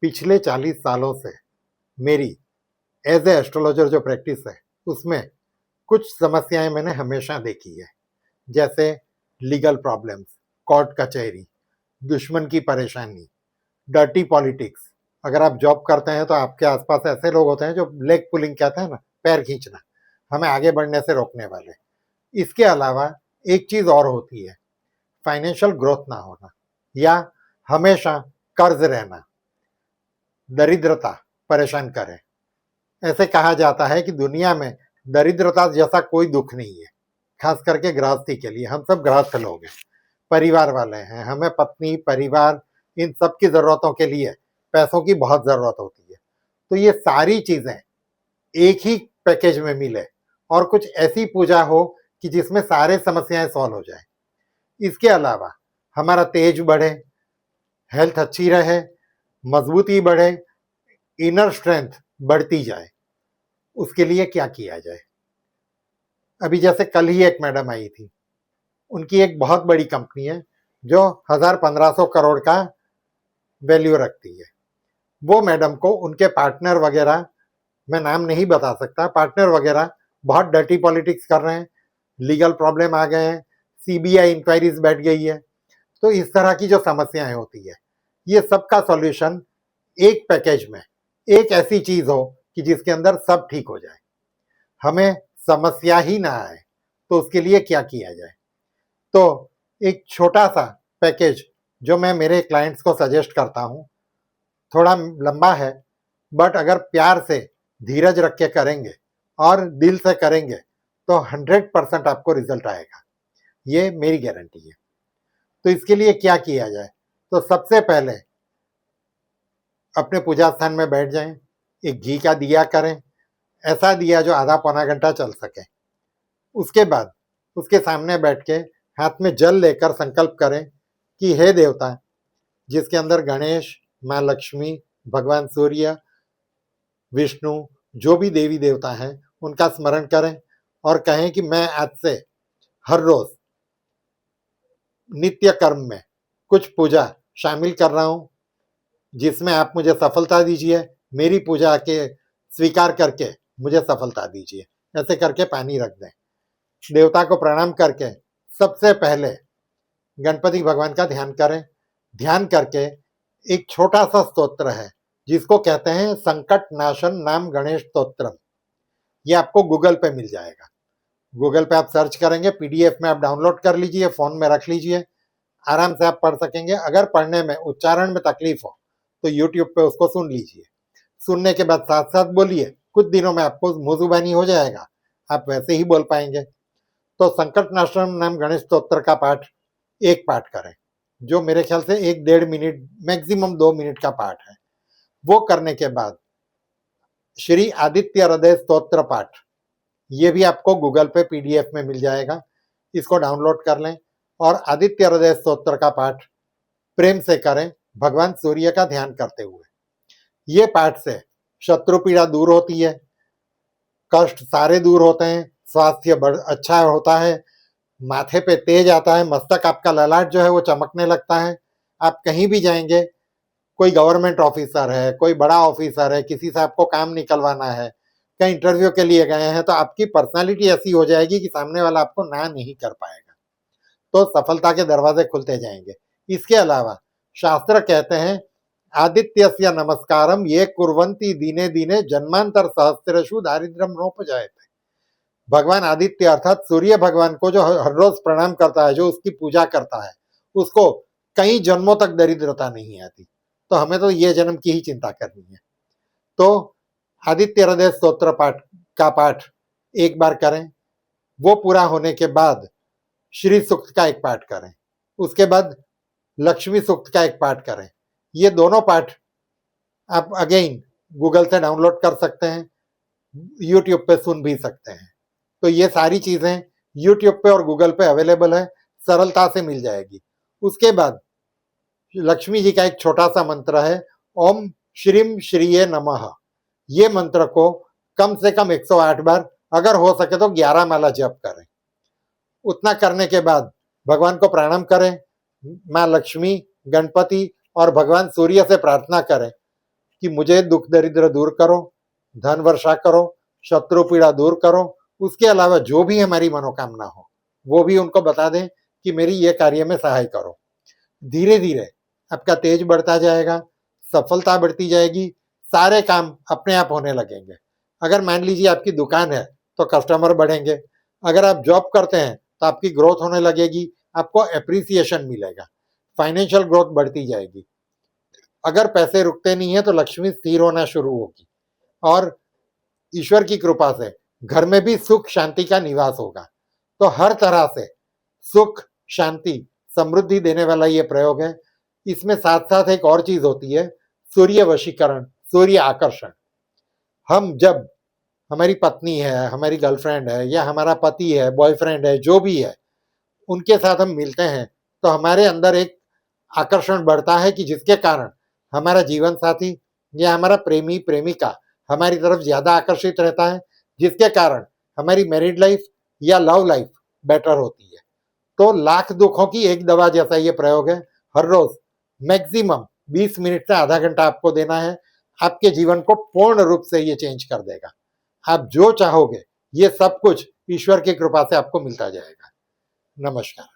पिछले 40 सालों से मेरी एज ए एस्ट्रोलॉजर जो प्रैक्टिस है उसमें कुछ समस्याएं मैंने हमेशा देखी है, जैसे लीगल प्रॉब्लम्स, कोर्ट कचहरी, दुश्मन की परेशानी, डर्टी पॉलिटिक्स। अगर आप जॉब करते हैं तो आपके आसपास ऐसे लोग होते हैं जो लेग पुलिंग कहते हैं ना, पैर खींचना, हमें आगे बढ़ने से रोकने वाले। इसके अलावा एक चीज और होती है, फाइनेंशियल ग्रोथ ना होना या हमेशा कर्ज रहना, दरिद्रता परेशान करे। ऐसे कहा जाता है कि दुनिया में दरिद्रता जैसा कोई दुख नहीं है, खास करके गृहस्थी के लिए। हम सब गृहस्थ लोग हैं, परिवार वाले हैं, हमें पत्नी, परिवार, इन सब की जरूरतों के लिए पैसों की बहुत जरूरत होती है। तो ये सारी चीजें एक ही पैकेज में मिले और कुछ ऐसी पूजा हो कि जिसमें सारे समस्याएं सॉल्व हो जाए। इसके अलावा हमारा तेज बढ़े, हेल्थ अच्छी रहे, मजबूती बढ़े, इनर स्ट्रेंथ बढ़ती जाए, उसके लिए क्या किया जाए। अभी जैसे कल ही एक मैडम आई थी, उनकी एक बहुत बड़ी कंपनी है जो 1000-1500 करोड़ का वैल्यू रखती है। वो मैडम को उनके पार्टनर वगैरह, मैं नाम नहीं बता सकता, पार्टनर वगैरह बहुत डर्टी पॉलिटिक्स कर रहे हैं, लीगल प्रॉब्लम आ गए हैं, सीबीआई इंक्वायरीज बैठ गई है। तो इस तरह की जो समस्याएं होती है, ये सबका सॉल्यूशन एक पैकेज में, एक ऐसी चीज हो कि जिसके अंदर सब ठीक हो जाए, हमें समस्या ही ना आए। तो उसके लिए क्या किया जाए? तो एक छोटा सा पैकेज जो मैं मेरे क्लाइंट्स को सजेस्ट करता हूं, थोड़ा लंबा है, बट अगर प्यार से, धीरज रख के करेंगे और दिल से करेंगे तो 100% आपको रिजल्ट आएगा, ये मेरी गारंटी है। तो इसके लिए क्या किया जाए? तो सबसे पहले अपने पूजा स्थान में बैठ जाएं, एक घी का दिया करें, ऐसा दिया जो आधा पौना घंटा चल सके। उसके बाद उसके सामने बैठ के हाथ में जल लेकर संकल्प करें कि हे देवता, जिसके अंदर गणेश, माँ लक्ष्मी, भगवान सूर्य, विष्णु, जो भी देवी देवता हैं उनका स्मरण करें और कहें कि मैं आज से हर रोज नित्य कर्म में कुछ पूजा शामिल कर रहा हूं, जिसमें आप मुझे सफलता दीजिए, मेरी पूजा के स्वीकार करके मुझे सफलता दीजिए। ऐसे करके पानी रख दें, देवता को प्रणाम करके सबसे पहले गणपति भगवान का ध्यान करें। ध्यान करके एक छोटा सा स्तोत्र है जिसको कहते हैं संकट नाशन नाम गणेश स्तोत्रम। ये आपको गूगल पे मिल जाएगा, गूगल पे आप सर्च करेंगे, पीडीएफ में आप डाउनलोड कर लीजिए, फोन में रख लीजिए, आराम से आप पढ़ सकेंगे। अगर पढ़ने में, उच्चारण में तकलीफ हो तो यूट्यूब पे उसको सुन लीजिए, सुनने के बाद साथ साथ बोलिए, कुछ दिनों में आपको मुंह जुबानी हो जाएगा, आप वैसे ही बोल पाएंगे। तो संकट नाशनम नाम गणेश स्तोत्र का पाठ एक पाठ करें, जो मेरे ख्याल से 1-1.5 मिनट, मैक्सिमम 2 मिनट का पाठ है। वो करने के बाद श्री आदित्य हृदय स्तोत्र पाठ, ये भी आपको गूगल पे पीडीएफ में मिल जाएगा, इसको डाउनलोड कर लें और आदित्य हृदय स्तोत्र का पाठ प्रेम से करें, भगवान सूर्य का ध्यान करते हुए। ये पाठ से शत्रु पीड़ा दूर होती है, कष्ट सारे दूर होते हैं, स्वास्थ्य अच्छा होता है, माथे पे तेज आता है, मस्तक आपका ललाट जो है वो चमकने लगता है। आप कहीं भी जाएंगे, कोई गवर्नमेंट ऑफिसर है, कोई बड़ा ऑफिसर है, किसी से आपको काम निकलवाना है, कहीं इंटरव्यू के लिए गए हैं, तो आपकी पर्सनालिटी ऐसी हो जाएगी कि सामने वाला आपको ना नहीं कर पाएगा, तो सफलता के दरवाजे खुलते जाएंगे। इसके अलावा शास्त्र कहते हैं आदित्यस्य नमस्कारम ये कुर्वन्ति दिने दिने जन्मांतर सहस्रेषु दारिद्र्यम नोपजायते। भगवान आदित्य अर्थात सूर्य भगवान को जो हर रोज प्रणाम करता है, जो उसकी पूजा करता है, उसको कई जन्मों तक दरिद्रता नहीं आती। तो हमें तो ये जन्म की ही चिंता करनी है। तो आदित्य हृदय स्तोत्र पाठ का पाठ एक बार करें, वो पूरा होने के बाद श्री सूक्त का एक पाठ करें, उसके बाद लक्ष्मी सूक्त का एक पाठ करें। ये दोनों पाठ आप अगेन गूगल से डाउनलोड कर सकते हैं, यूट्यूब पे सुन भी सकते हैं। तो ये सारी चीजें यूट्यूब पे और गूगल पे अवेलेबल है, सरलता से मिल जाएगी। उसके बाद लक्ष्मी जी का एक छोटा सा मंत्र है, ओम श्रीम श्रीये नमः। ये मंत्र को कम से कम 108 बार, अगर हो सके तो 11 माला जप करें। उतना करने के बाद भगवान को प्रणाम करें, माँ लक्ष्मी, गणपति और भगवान सूर्य से प्रार्थना करें, कि मुझे दुख दरिद्र दूर करो, धन वर्षा करो, शत्रु पीड़ा दूर करो। उसके अलावा जो भी हमारी मनोकामना हो वो भी उनको बता दें कि मेरी ये कार्य में सहाय करो। धीरे धीरे आपका तेज बढ़ता जाएगा, सफलता बढ़ती जाएगी, सारे काम अपने आप होने लगेंगे। अगर मान लीजिए आपकी दुकान है तो कस्टमर बढ़ेंगे, अगर आप जॉब करते हैं तो आपकी ग्रोथ होने लगेगी, आपको एप्रिसिएशन मिलेगा, फाइनेंशियल ग्रोथ बढ़ती जाएगी। अगर पैसे रुकते नहीं है तो लक्ष्मी स्थिर होना शुरू होगी और ईश्वर की कृपा से घर में भी सुख शांति का निवास होगा। तो हर तरह से सुख, शांति, समृद्धि देने वाला ये प्रयोग है। इसमें साथ साथ एक और चीज होती है, सूर्य वशीकरण, सूर्य आकर्षण। हम जब हमारी पत्नी है, हमारी गर्लफ्रेंड है या हमारा पति है, बॉयफ्रेंड है, जो भी है, उनके साथ हम मिलते हैं तो हमारे अंदर एक आकर्षण बढ़ता है कि जिसके कारण हमारा जीवन साथी या हमारा प्रेमी प्रेमिका हमारी तरफ ज्यादा आकर्षित रहता है, जिसके कारण हमारी मैरिड लाइफ या लव लाइफ बेटर होती है। तो लाख दुखों की एक दवा जैसा ये प्रयोग है। हर रोज मैक्सिमम 20 मिनट से आधा घंटा आपको देना है, आपके जीवन को पूर्ण रूप से ये चेंज कर देगा। आप जो चाहोगे ये सब कुछ ईश्वर की कृपा से आपको मिलता जाएगा। नमस्कार।